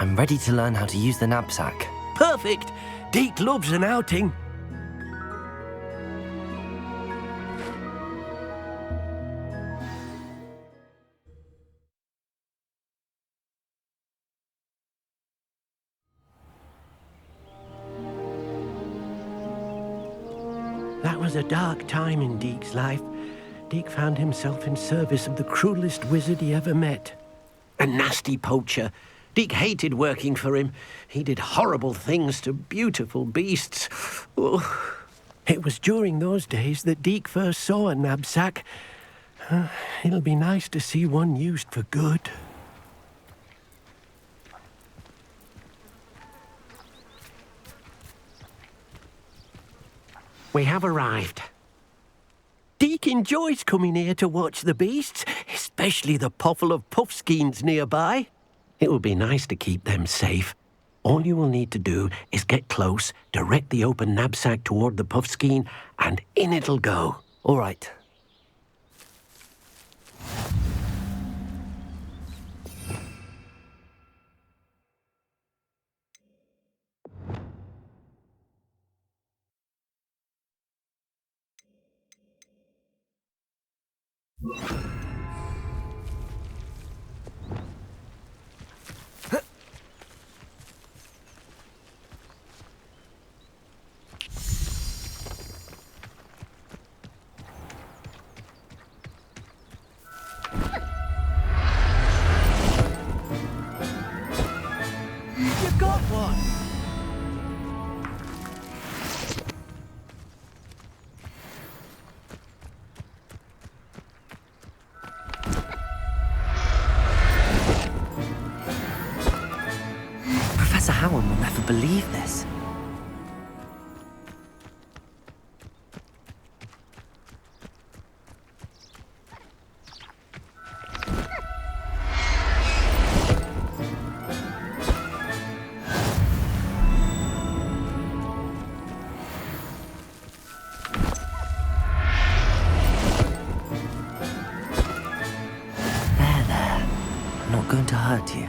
I'm ready to learn how to use the knapsack. Perfect! Deke loves an outing. That was a dark time in Deke's life. Deke found himself in service of the cruelest wizard he ever met. A nasty poacher. Deke hated working for him. He did horrible things to beautiful beasts. Oh. It was during those days that Deke first saw a knapsack. It'll be nice to see one used for good. We have arrived. Deke enjoys coming here to watch the beasts, especially the potful of puffskeins nearby. It will be nice to keep them safe. All you will need to do is get close, direct the open knapsack toward the puffskein, and in it'll go. All right. You got one! Professor Howard will never believe this. There. I'm not going to hurt you.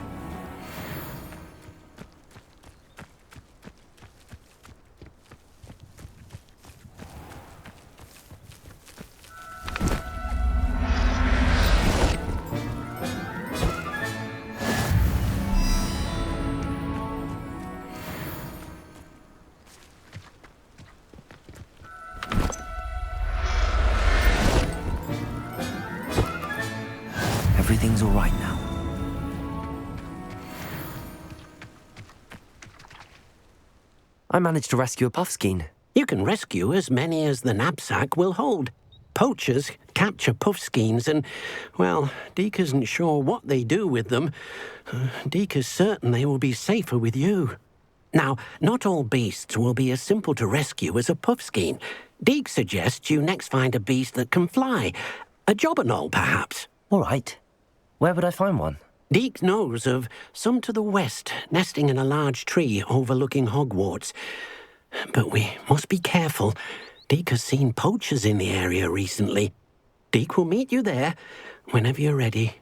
Everything's all right now. I managed to rescue a puffskein. You can rescue as many as the knapsack will hold. Poachers capture puffskeins and, well, Deke isn't sure what they do with them. Deke is certain they will be safer with you. Now, not all beasts will be as simple to rescue as a puffskein. Deke suggests you next find a beast that can fly. A jobberknoll, perhaps. All right. Where would I find one? Deke knows of some to the west, nesting in a large tree overlooking Hogwarts. But we must be careful. Deke has seen poachers in the area recently. Deke will meet you there whenever you're ready.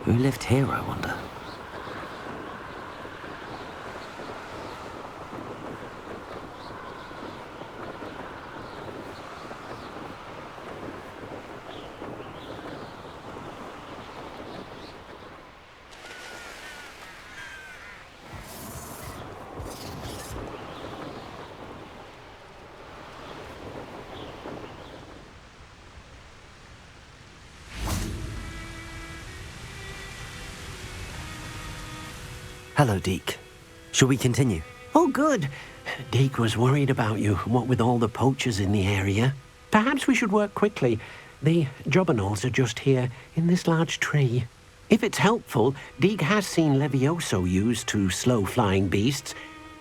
Who lived here, I wonder? Hello, Deke. Shall we continue? Oh, good. Deke was worried about you, what with all the poachers in the area. Perhaps we should work quickly. The jobberknolls are just here, in this large tree. If it's helpful, Deke has seen Levioso used to slow flying beasts.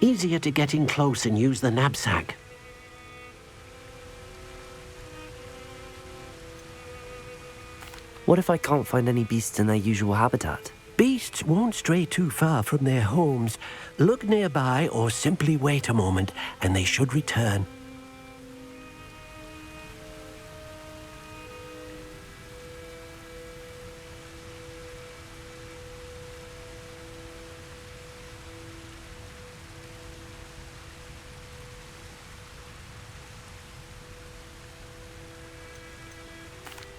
Easier to get in close and use the knapsack. What if I can't find any beasts in their usual habitat? Beasts won't stray too far from their homes. Look nearby or simply wait a moment and they should return.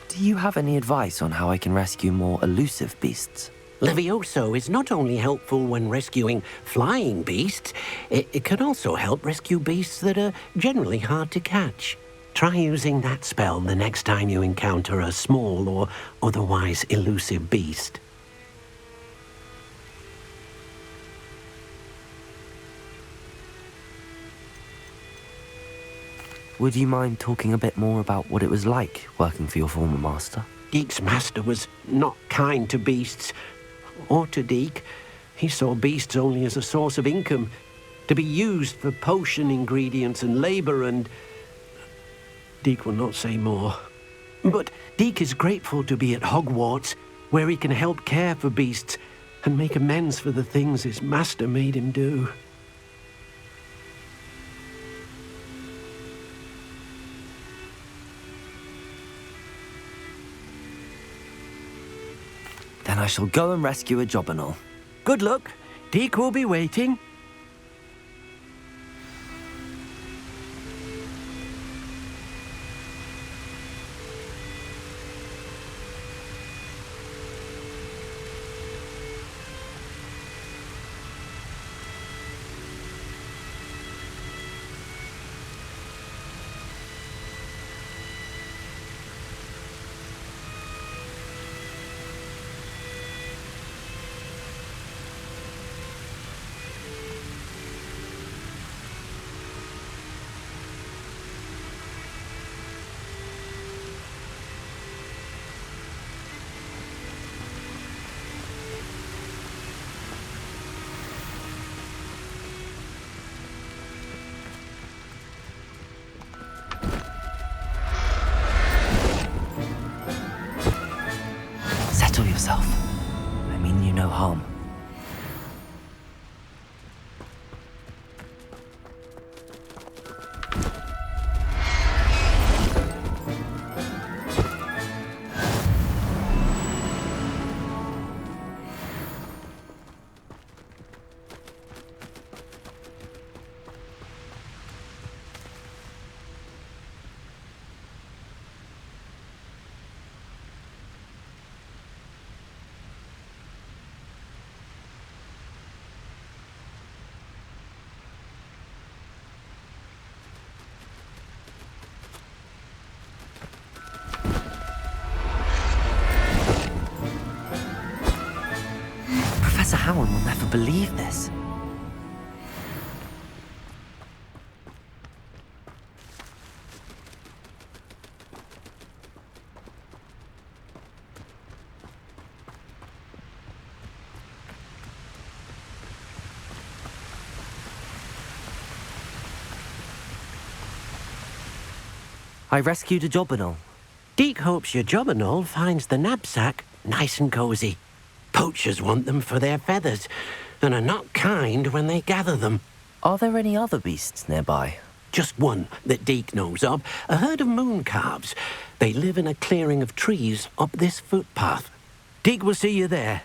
Do you have any advice on how I can rescue more elusive beasts? Levioso is not only helpful when rescuing flying beasts, it can also help rescue beasts that are generally hard to catch. Try using that spell the next time you encounter a small or otherwise elusive beast. Would you mind talking a bit more about what it was like working for your former master? Deek's master was not kind to beasts, or to Deek. He saw beasts only as a source of income, to be used for potion ingredients and labor, and Deek will not say more. But Deek is grateful to be at Hogwarts, where he can help care for beasts and make amends for the things his master made him do. Then I shall go and rescue a Jobberknoll. Good luck. Deek will be waiting. Settle yourself. I mean you no harm. Professor Howard will never believe this. I rescued a Jobberknoll. Deek hopes your Jobberknoll finds the knapsack nice and cozy. Poachers want them for their feathers, and are not kind when they gather them. Are there any other beasts nearby? Just one that Deek knows of, a herd of moon calves. They live in a clearing of trees up this footpath. Deek will see you there.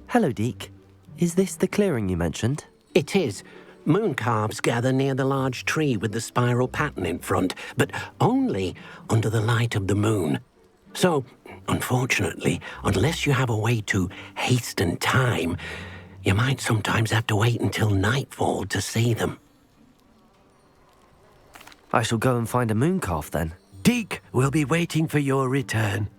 Hello, Deek. Is this the clearing you mentioned? It is. Moon calves gather near the large tree with the spiral pattern in front, but only under the light of the moon. So, unfortunately, unless you have a way to hasten time, You might sometimes have to wait until nightfall to see them. I shall go and find a moon calf then. Deke will be waiting for your return.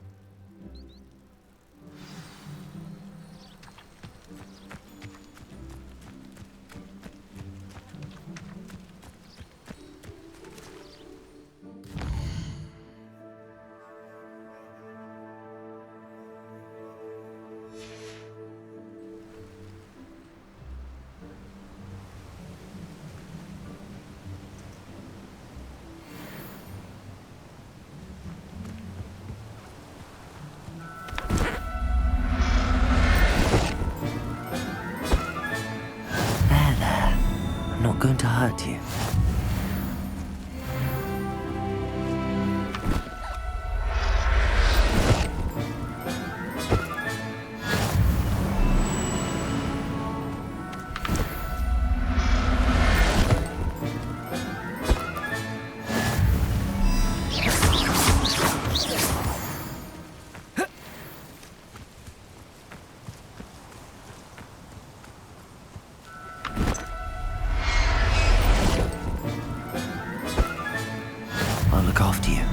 I'm not going to hurt you. I'll look after you.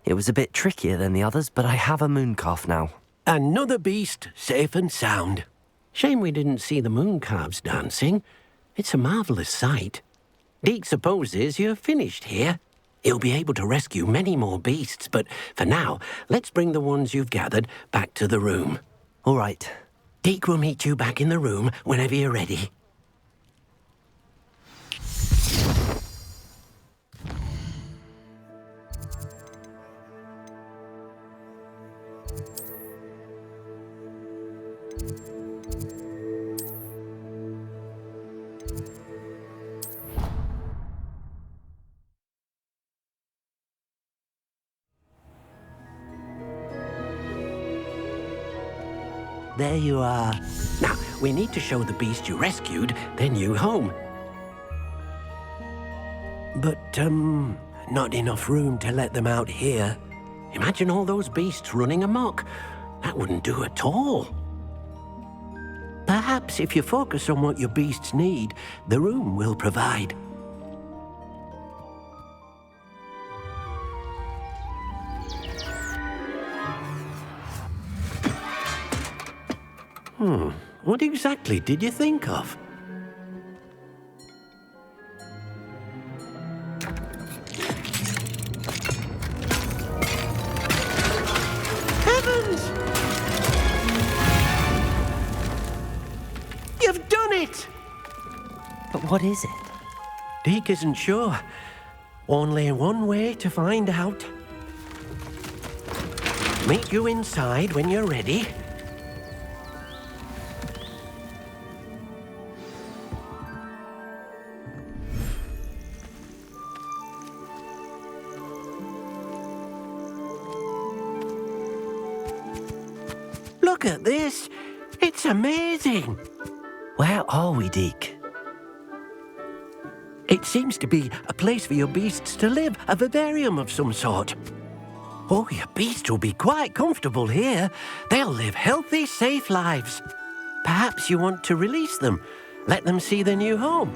It was a bit trickier than the others, but I have a moon calf now. Another beast, safe and sound. Shame we didn't see the moon calves dancing. It's a marvellous sight. Deke supposes you're finished here. He'll be able to rescue many more beasts, but for now, let's bring the ones you've gathered back to the room. All right. Deke will meet you back in the room whenever you're ready. There you are. Now, we need to show the beast you rescued their new home. But, not enough room to let them out here. Imagine all those beasts running amok. That wouldn't do at all. Perhaps if you focus on what your beasts need, the room will provide. What exactly did you think of? Heavens! You've done it! But what is it? Deke isn't sure. Only one way to find out. Meet you inside when you're ready. Look at this. It's amazing. Where are we, Deke? It seems to be a place for your beasts to live, a vivarium of some sort. Oh, your beasts will be quite comfortable here. They'll live healthy, safe lives. Perhaps you want to release them, let them see their new home.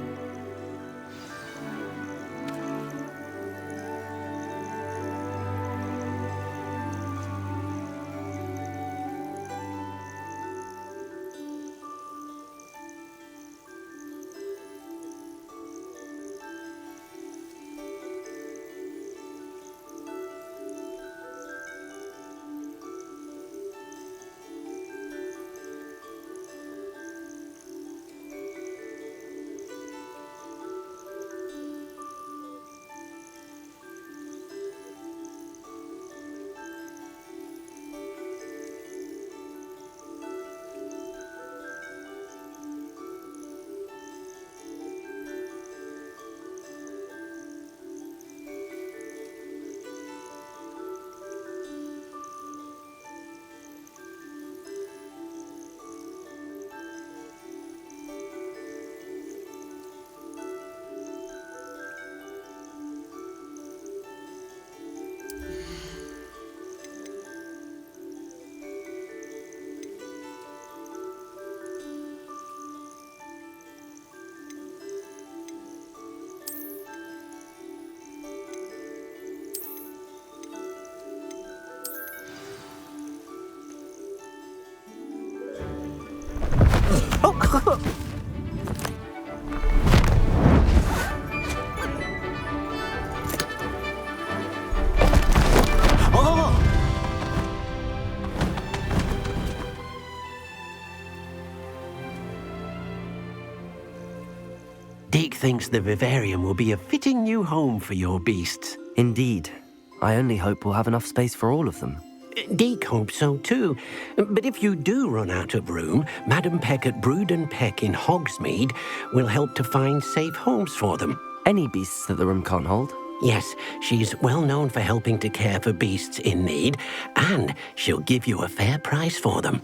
thinks the vivarium will be a fitting new home for your beasts. Indeed. I only hope we'll have enough space for all of them. Deek hopes so too. But if you do run out of room, Madam Peck at Brood and Peck in Hogsmeade will help to find safe homes for them. Any beasts that the room can't hold? Yes, she's well known for helping to care for beasts in need, and she'll give you a fair price for them.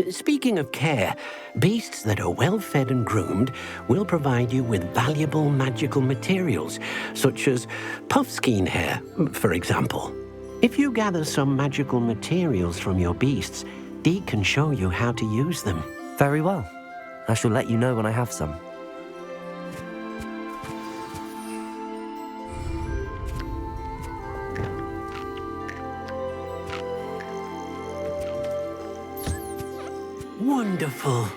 Speaking of care, beasts that are well fed and groomed will provide you with valuable magical materials, such as puffskein hair, for example. If you gather some magical materials from your beasts, Dee can show you how to use them. Very well. I shall let you know when I have some. Wonderful.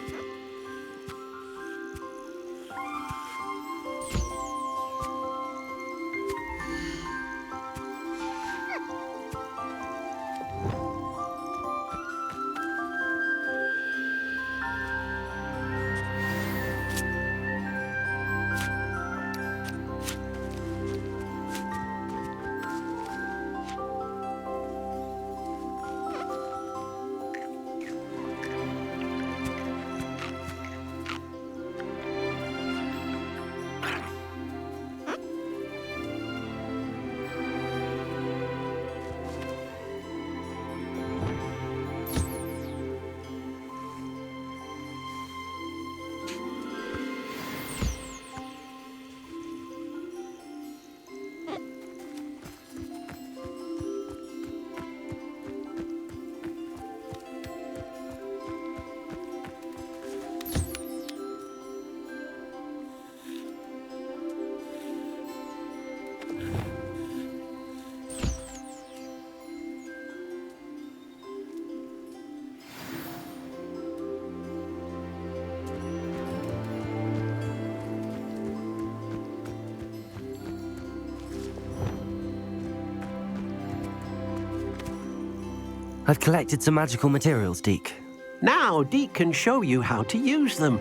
I've collected some magical materials, Deke. Now Deke can show you how to use them.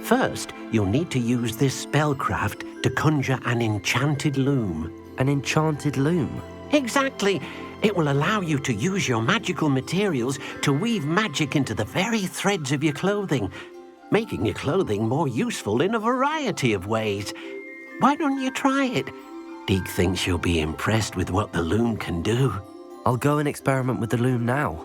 First, you'll need to use this spellcraft to conjure an enchanted loom. An enchanted loom? Exactly. It will allow you to use your magical materials to weave magic into the very threads of your clothing, making your clothing more useful in a variety of ways. Why don't you try it? Deke thinks you'll be impressed with what the loom can do. I'll go and experiment with the loom now.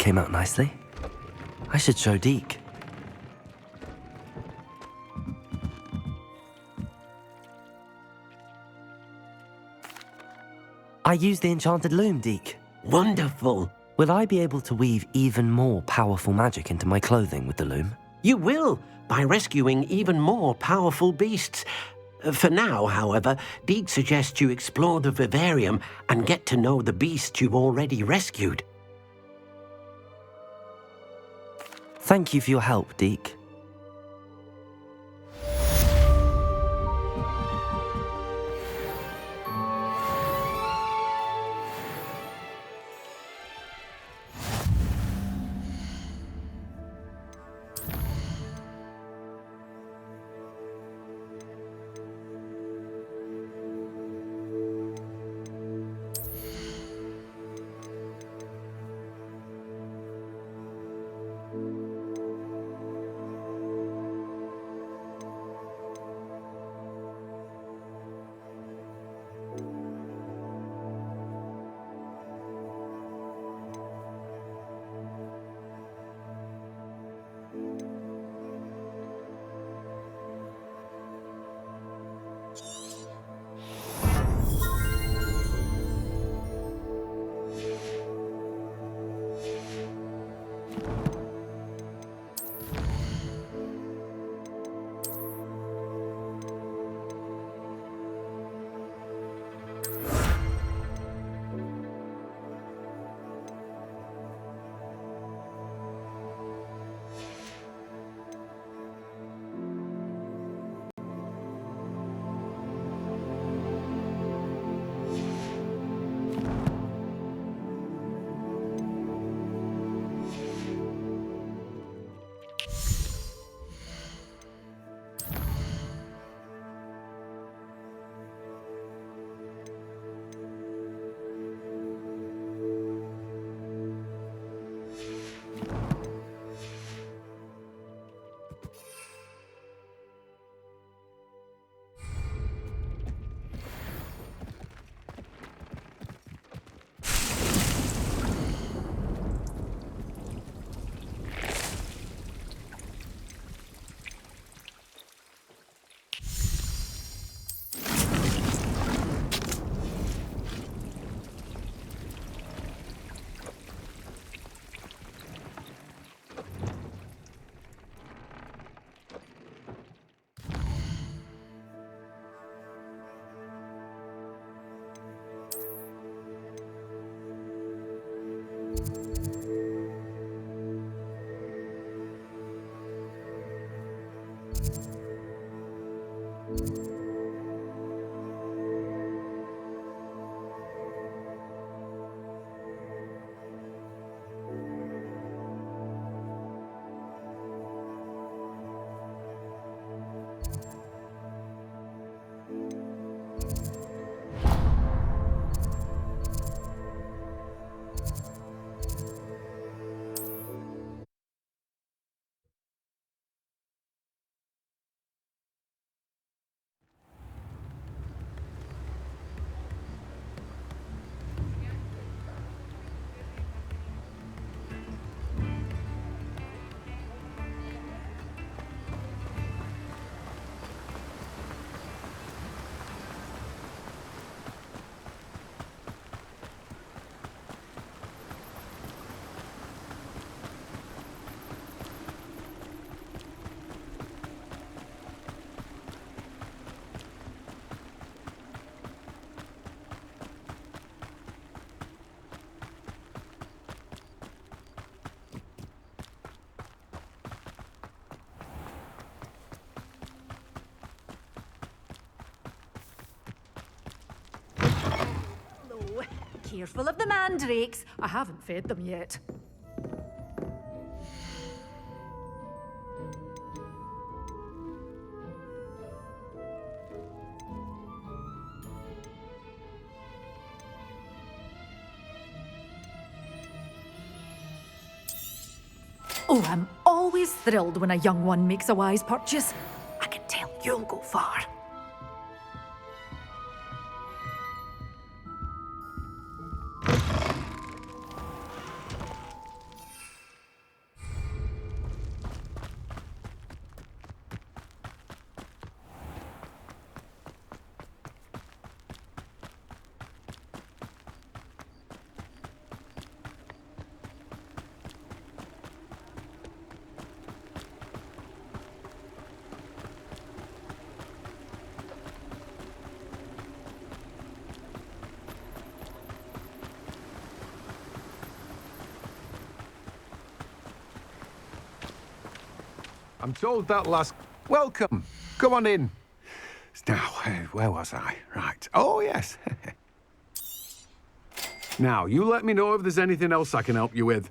came out nicely. I should show Deke. I used the enchanted loom, Deke. Wonderful. Will I be able to weave even more powerful magic into my clothing with the loom? You will, by rescuing even more powerful beasts. For now, however, Deke suggests you explore the vivarium and get to know the beasts you've already rescued. Thank you for your help, Deke. Careful of the mandrakes. I haven't fed them yet. Oh, I'm always thrilled when a young one makes a wise purchase. I can tell you'll go far. I'm told that last... Welcome. Come on in. Now, where was I? Right. Oh, yes. Now, you let me know if there's anything else I can help you with.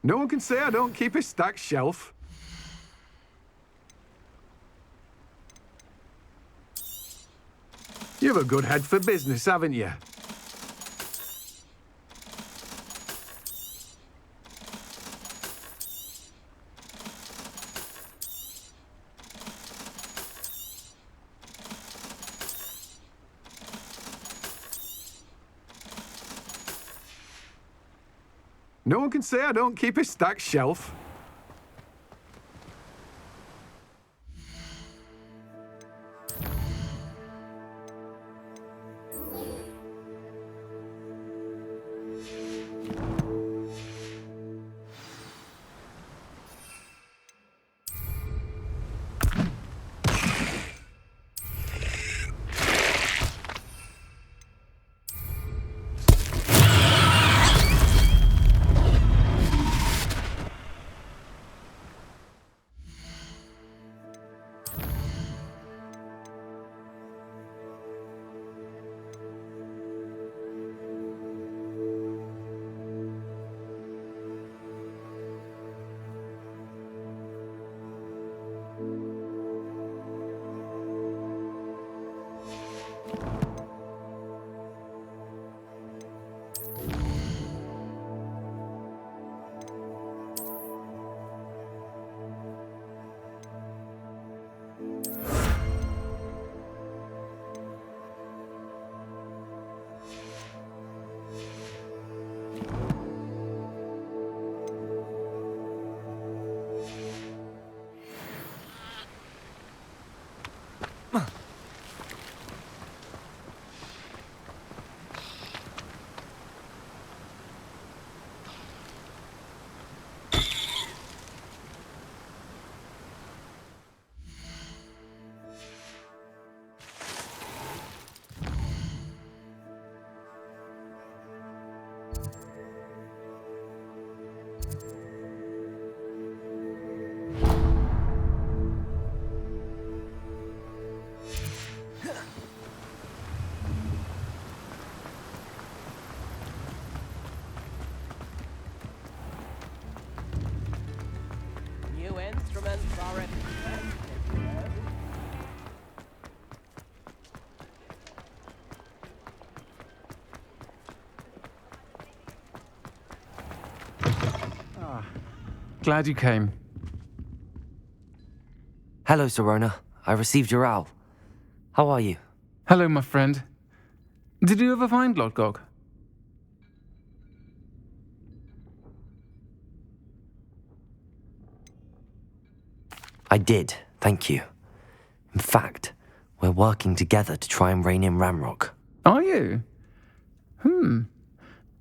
No one can say I don't keep a stacked shelf. You have a good head for business, haven't you? No one can say I don't keep a stacked shelf. New instruments are expensive. Glad you came. Hello, Sirona. I received your owl. How are you? Hello, my friend. Did you ever find Lodgok? I did, thank you. In fact, we're working together to try and rein in Ramrock. Are you?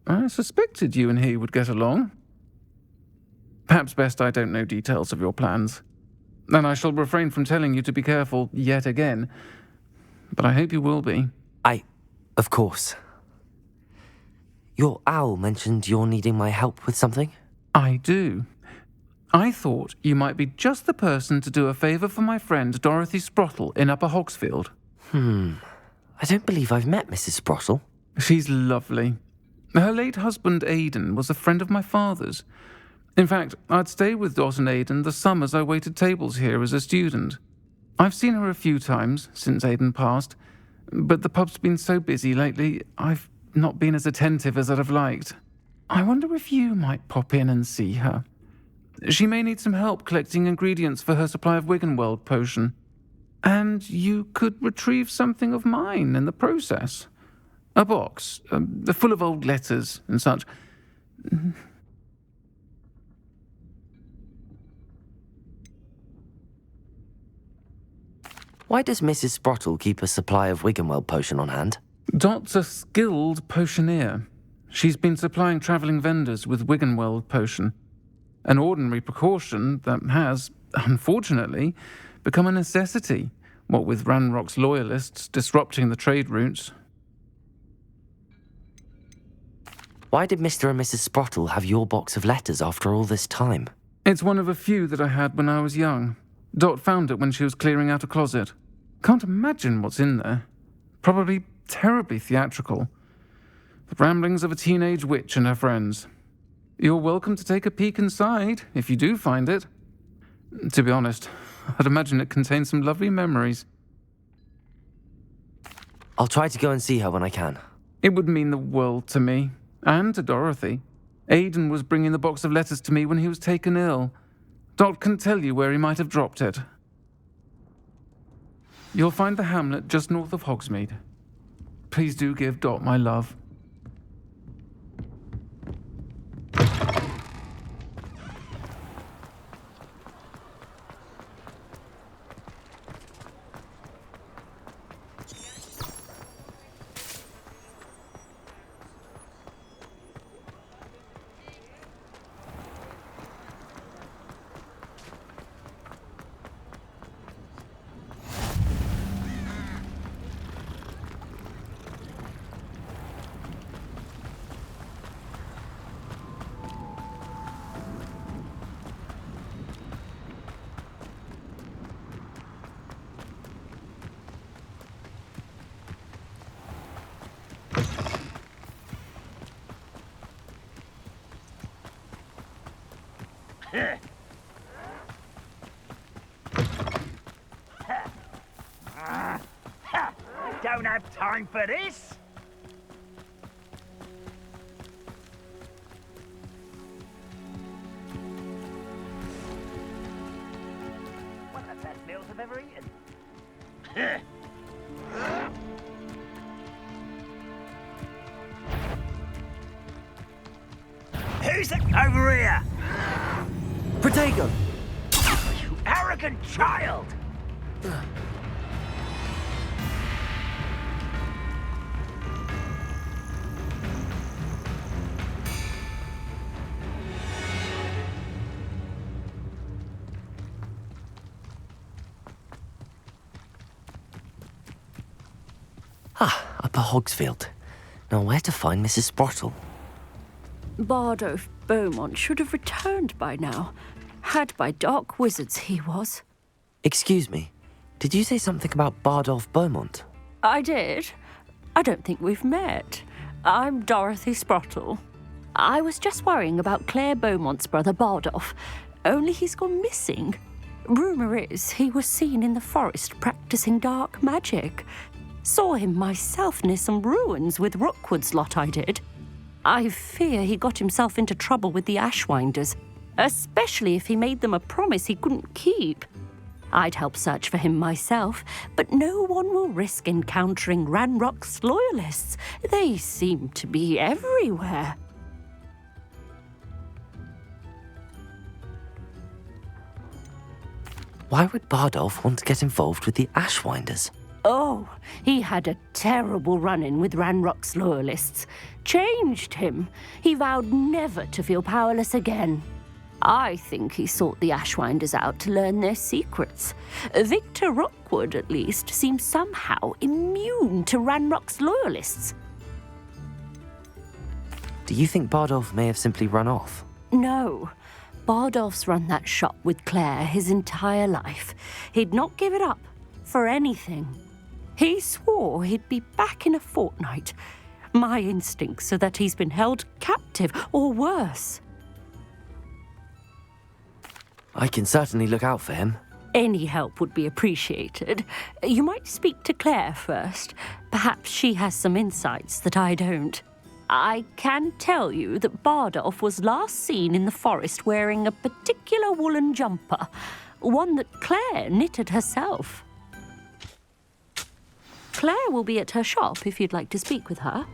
I suspected you and he would get along. Perhaps best I don't know details of your plans. And I shall refrain from telling you to be careful yet again. But I hope you will be. Of course. Your owl mentioned you're needing my help with something? I do. I thought you might be just the person to do a favour for my friend Dorothy Sprottle in Upper Hogsfield. I don't believe I've met Mrs. Sprottle. She's lovely. Her late husband Aidan was a friend of my father's. In fact, I'd stay with Dot and Aidan the summers I waited tables here as a student. I've seen her a few times since Aidan passed, but the pub's been so busy lately, I've not been as attentive as I'd have liked. I wonder if you might pop in and see her. She may need some help collecting ingredients for her supply of Wiggenweld potion. And you could retrieve something of mine in the process. A box, full of old letters and such. Why does Mrs. Sprottle keep a supply of Wiggenweld potion on hand? Dot's a skilled potioneer. She's been supplying travelling vendors with Wiggenweld potion. An ordinary precaution that has, unfortunately, become a necessity, what with Ranrock's loyalists disrupting the trade routes. Why did Mr. and Mrs. Sprottle have your box of letters after all this time? It's one of a few that I had when I was young. Dot found it when she was clearing out a closet. Can't imagine what's in there. Probably terribly theatrical. The ramblings of a teenage witch and her friends. You're welcome to take a peek inside, if you do find it. To be honest, I'd imagine it contains some lovely memories. I'll try to go and see her when I can. It would mean the world to me, and to Dorothy. Aidan was bringing the box of letters to me when he was taken ill. Dot can tell you where he might have dropped it. You'll find the hamlet just north of Hogsmeade. Please do give Dot my love. Don't have time for this. One of the best meals I've ever eaten. Who's it over here? Protego! You arrogant child! Upper Hogsfield. Now where to find Mrs. Sprottle? Bardolph Beaumont should have returned by now. Had by dark wizards he was. Excuse me, did you say something about Bardolph Beaumont? I did. I don't think we've met. I'm Dorothy Sprottle. I was just worrying about Claire Beaumont's brother Bardolph, only he's gone missing. Rumour is he was seen in the forest practicing dark magic. Saw him myself near some ruins with Rookwood's lot I did. I fear he got himself into trouble with the Ashwinders, especially if he made them a promise he couldn't keep. I'd help search for him myself, but no one will risk encountering Ranrock's loyalists. They seem to be everywhere. Why would Bardolph want to get involved with the Ashwinders? Oh, he had a terrible run-in with Ranrock's loyalists. Changed him. He vowed never to feel powerless again. I think he sought the Ashwinders out to learn their secrets. Victor Rookwood, at least, seems somehow immune to Ranrock's loyalists. Do you think Bardolph may have simply run off? No. Bardolph's run that shop with Claire his entire life. He'd not give it up for anything. He swore he'd be back in a fortnight. My instincts are that he's been held captive, or worse. I can certainly look out for him. Any help would be appreciated. You might speak to Claire first. Perhaps she has some insights that I don't. I can tell you that Bardolph was last seen in the forest wearing a particular woolen jumper, one that Claire knitted herself. Claire will be at her shop if you'd like to speak with her.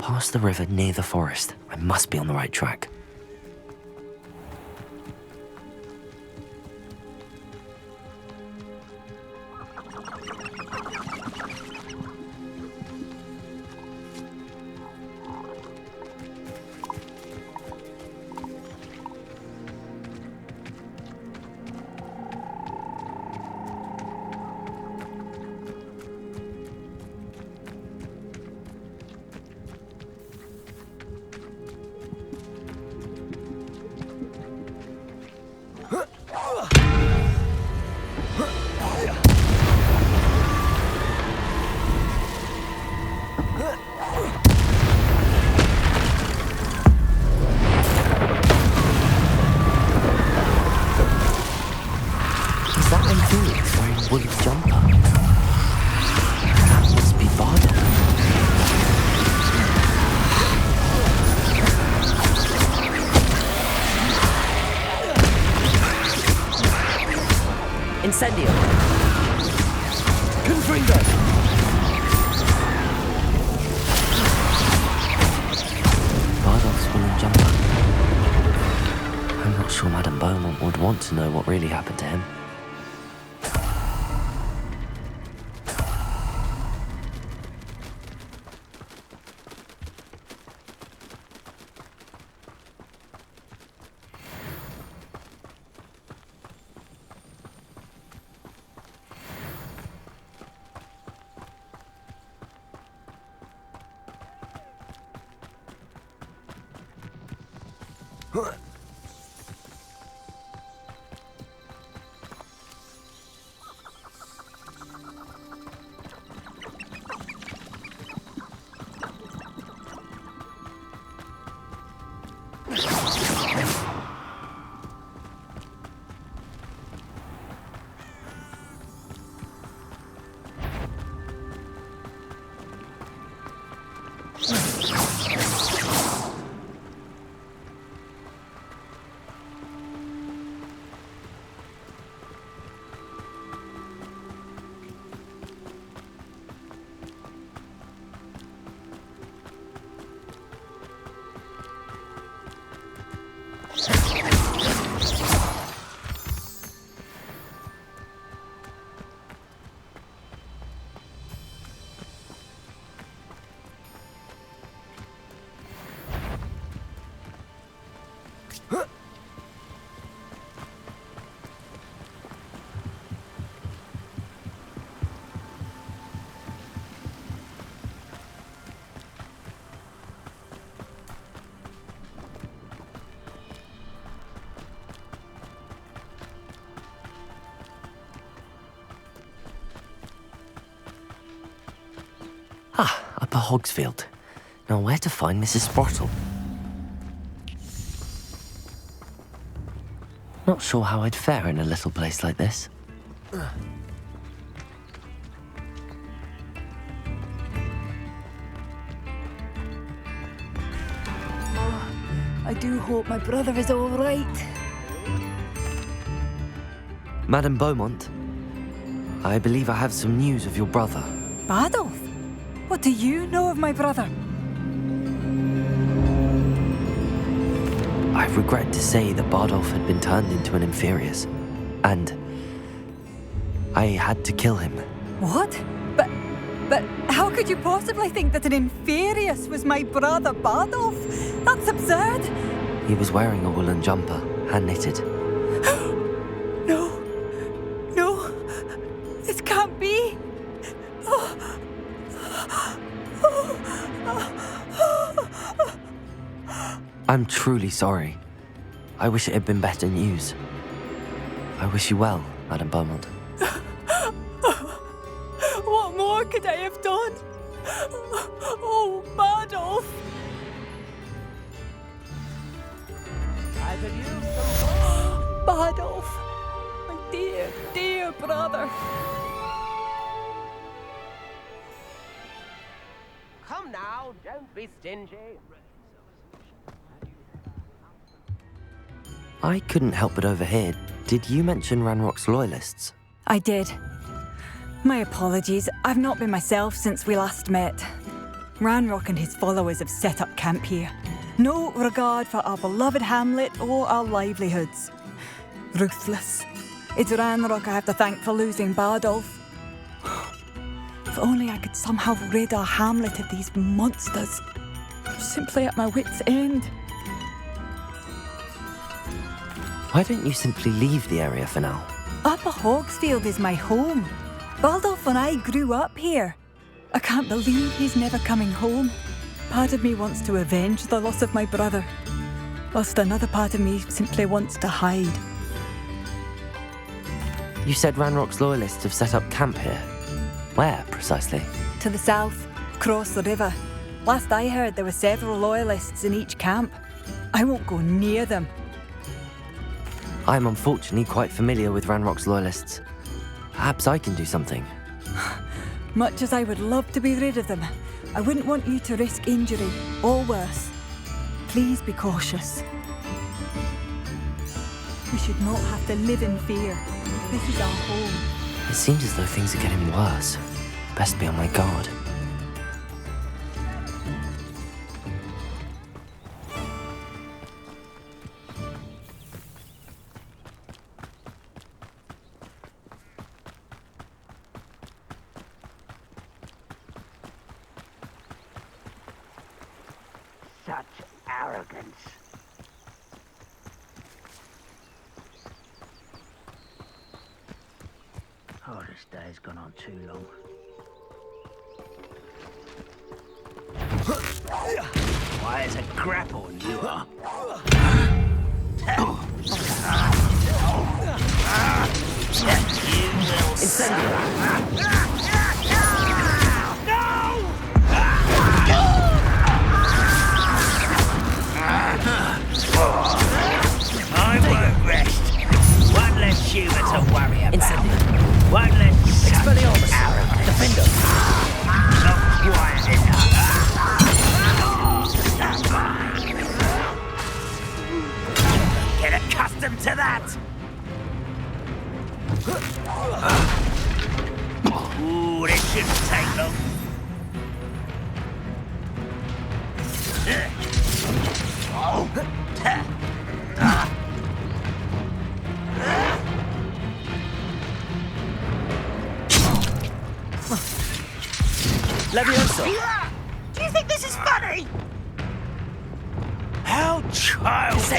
Past the river near the forest. I must be on the right track. Wool's jumper. That must be Bardo. Incendio. Confringo! Bardolph's woolen jumper. I'm not sure Madame Beaumont would want to know what really happened to him. Upper Hogsfield. Now where to find Mrs. Sprottle? Not sure how I'd fare in a little place like this. I do hope my brother is all right. Madame Beaumont, I believe I have some news of your brother. Bardolph? What do you know of my brother? I regret to say that Bardolph had been turned into an Inferius, and I had to kill him. What? But how could you possibly think that an Inferius was my brother Bardolph? That's absurd! He was wearing a woolen jumper, hand-knitted. No, this can't be. I'm truly sorry. I wish it had been better news. I wish you well, Madame Beaumont. What more could I have done? Oh, Bardolph! I could use some. Bardolph! My dear, dear brother! Come now, don't be stingy. I couldn't help but overhear. Did you mention Ranrock's loyalists? I did. My apologies. I've not been myself since we last met. Ranrock and his followers have set up camp here. No regard for our beloved hamlet or our livelihoods. Ruthless. It's Ranrock I have to thank for losing Bardolph. If only I could somehow rid our hamlet of these monsters. I'm simply at my wit's end. Why don't you simply leave the area for now? Upper Hogsfield is my home. Bardolph and I grew up here. I can't believe he's never coming home. Part of me wants to avenge the loss of my brother, whilst another part of me simply wants to hide. You said Ranrock's loyalists have set up camp here. Where, precisely? To the south, across the river. Last I heard, there were several loyalists in each camp. I won't go near them. I'm unfortunately quite familiar with Ranrock's loyalists. Perhaps I can do something. Much as I would love to be rid of them, I wouldn't want you to risk injury, or worse. Please be cautious. We should not have to live in fear. This is our home. It seems as though things are getting worse. Best be on my guard. Such arrogance. Oh, this day's gone on too long. Why, it's a grapple you are. I won't rest. One less human to worry about. One less Expelliarmus. Defender. Not quiet enough. Get accustomed to that. Ooh, this shouldn't take long. Leviosa! Do you think this is funny? How childish!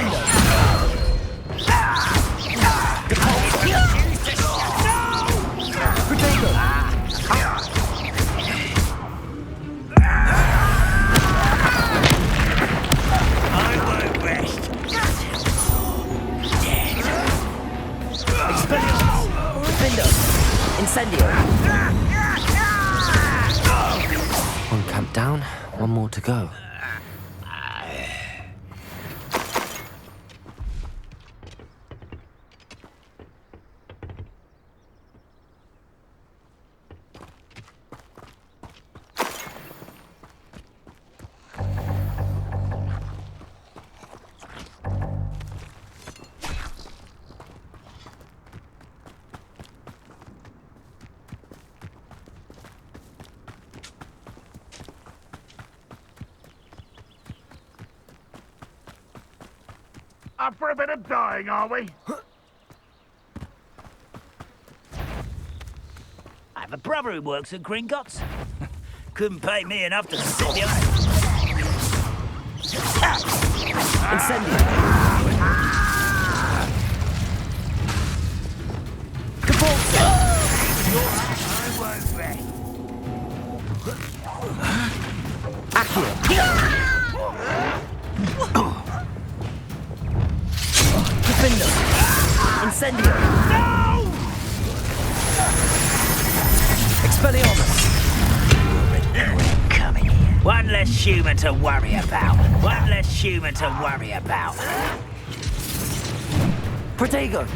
I won't rest. Dead. Expelliarmus! Defender! Incendio! One camp down, one more to go. Up for a bit of dying, are we? I have a brother who works at Gringotts. Couldn't pay me enough to simulate. Incendio! Capulso! I won't rest. Accio! Defender! Incendio! No! Expelliarmus! We're coming here. One less human to worry about. One less human to worry about. Protego!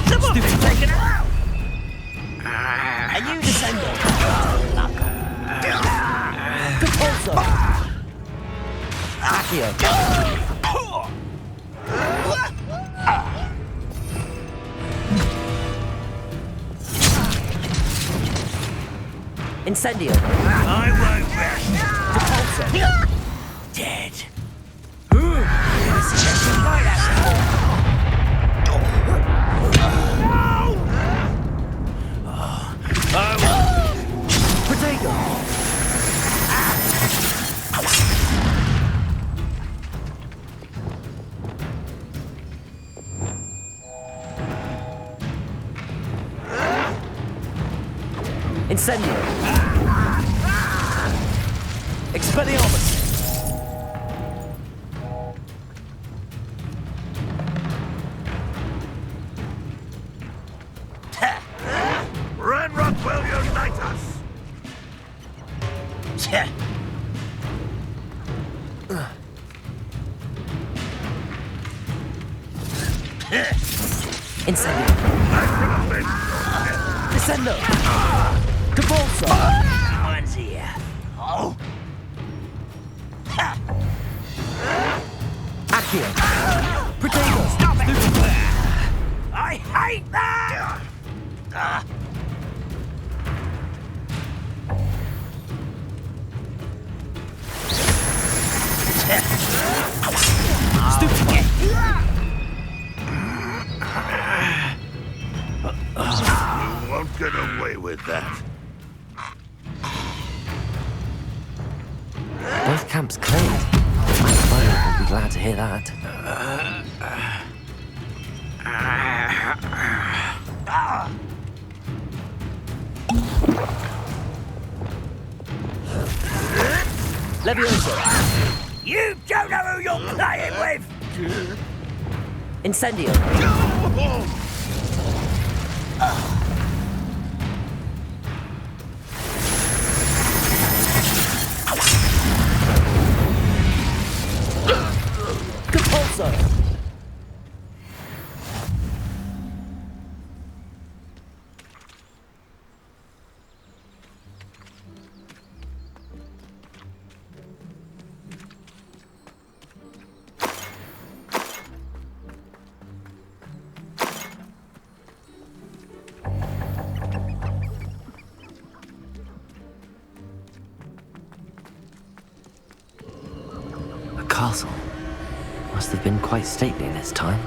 Someone's taken her out! Are you descending? Capulso! Accio! Incendio. I won't rest. Repulsor. Dead. Never seen anything like that before. I will. Protego. Incendio. Expelliarmus. Ranrock will unite us. Incendio. Descendo. Convulsor. One's here. Oh. Accio. Protego. Stop it! I hate that! Stupefy. You won't get away with that. Both camps cleared. My opponent will be glad to hear that. Levioso. You don't know who you're playing with! Incendio. Compulsor. A castle. Must have been quite stately in its time.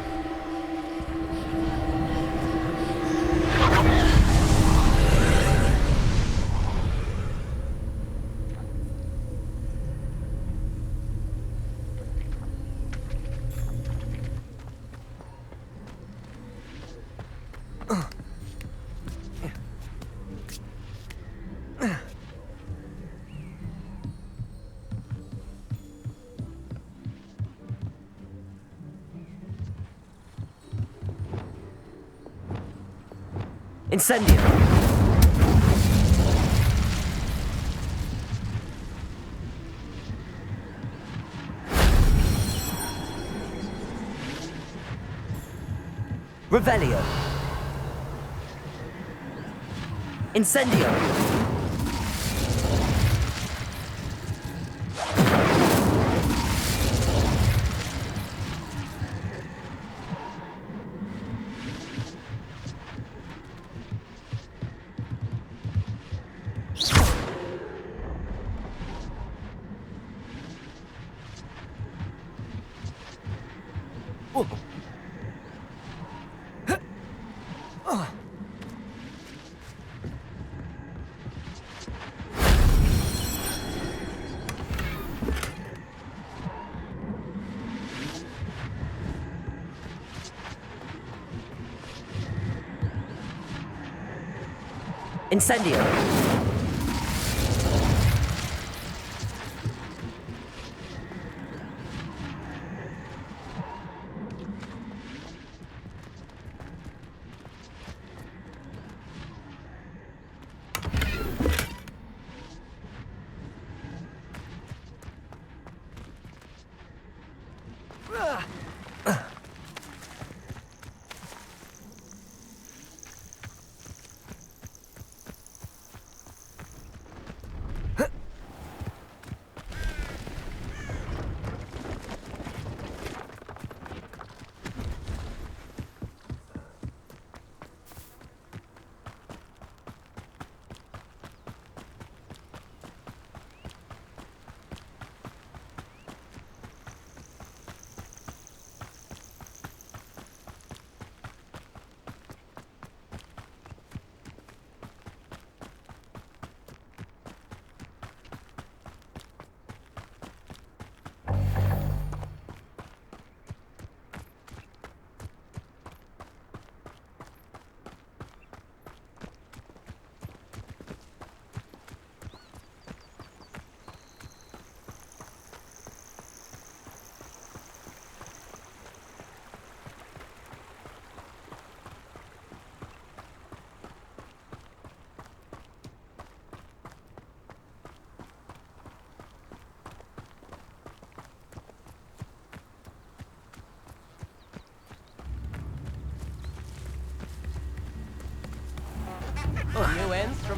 Incendio. Revelio. Incendio. Incendio.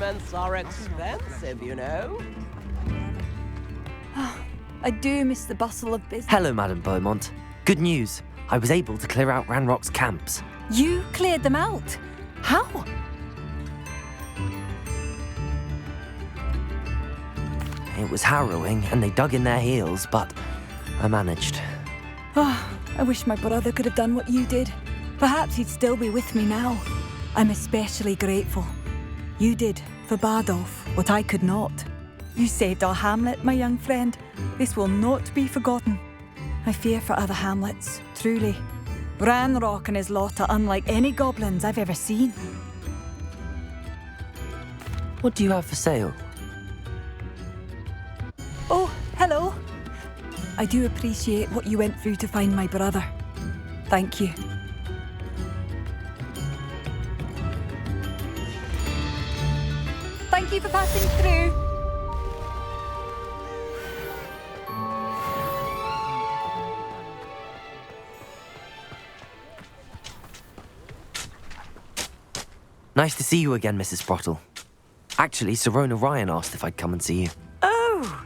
Experiments are expensive, you know. I do miss the bustle of business. Hello, Madame Beaumont. Good news. I was able to clear out Ranrock's camps. You cleared them out? How? It was harrowing, and they dug in their heels, but I managed. I wish my brother could have done what you did. Perhaps he'd still be with me now. I'm especially grateful. You did, for Bardolph, what I could not. You saved our hamlet, my young friend. This will not be forgotten. I fear for other hamlets, truly. Ranrock and his lot are unlike any goblins I've ever seen. What do you have for sale? Oh, hello. I do appreciate what you went through to find my brother. Thank you. Thank you for passing through. Nice to see you again, Mrs. Sprottle. Actually, Sirona Ryan asked if I'd come and see you. Oh,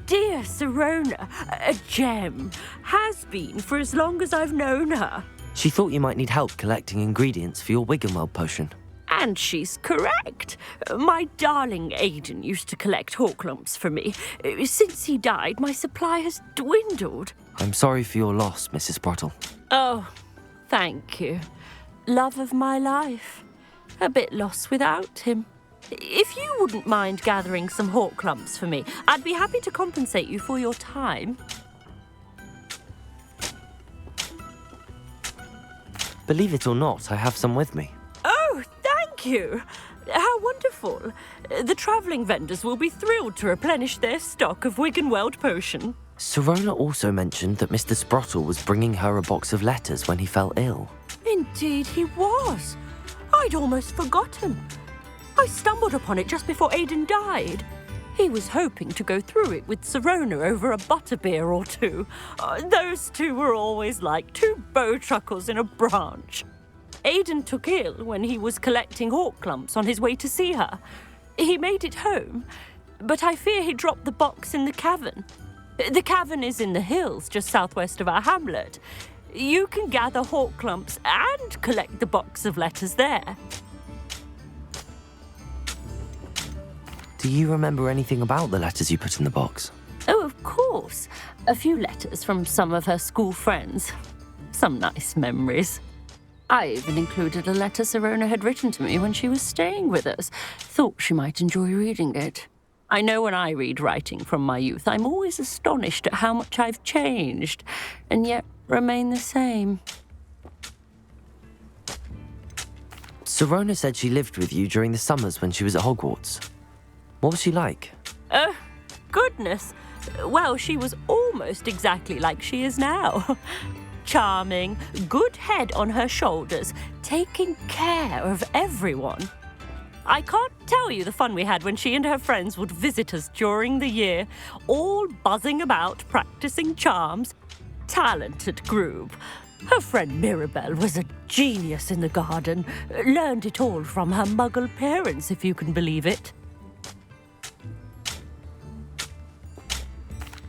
dear Sirona, a gem. Has been for as long as I've known her. She thought you might need help collecting ingredients for your Wiggenweld potion. And she's correct. My darling Aidan used to collect hawklumps for me. Since he died, my supply has dwindled. I'm sorry for your loss, Mrs. Sprottle. Oh, thank you. Love of my life. A bit lost without him. If you wouldn't mind gathering some hawklumps for me, I'd be happy to compensate you for your time. Believe it or not, I have some with me. Oh, thank you. How wonderful. The travelling vendors will be thrilled to replenish their stock of Wiggenweld potion. Sirona also mentioned that Mr. Sprottle was bringing her a box of letters when he fell ill. Indeed he was. I'd almost forgotten. I stumbled upon it just before Aidan died. He was hoping to go through it with Sirona over a butterbeer or two. Those two were always like two bowtruckles in a branch. Aidan took ill when he was collecting hawklumps on his way to see her. He made it home, but I fear he dropped the box in the cavern. The cavern is in the hills just southwest of our hamlet. You can gather hawklumps and collect the box of letters there. Do you remember anything about the letters you put in the box? Oh, of course. A few letters from some of her school friends. Some nice memories. I even included a letter Sirona had written to me when she was staying with us. Thought she might enjoy reading it. I know when I read writing from my youth, I'm always astonished at how much I've changed, and yet remain the same. Sirona said she lived with you during the summers when she was at Hogwarts. What was she like? Oh, goodness. Well, she was almost exactly like she is now. Charming, good head on her shoulders, taking care of everyone. I can't tell you the fun we had when she and her friends would visit us during the year, all buzzing about, practicing charms. Talented group. Her friend Mirabelle was a genius in the garden. Learned it all from her muggle parents, if you can believe it.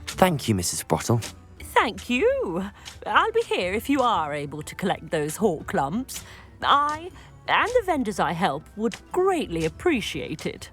Thank you, Mrs. Sprottle. Thank you. I'll be here if you are able to collect those hawklumps. I and the vendors I help would greatly appreciate it.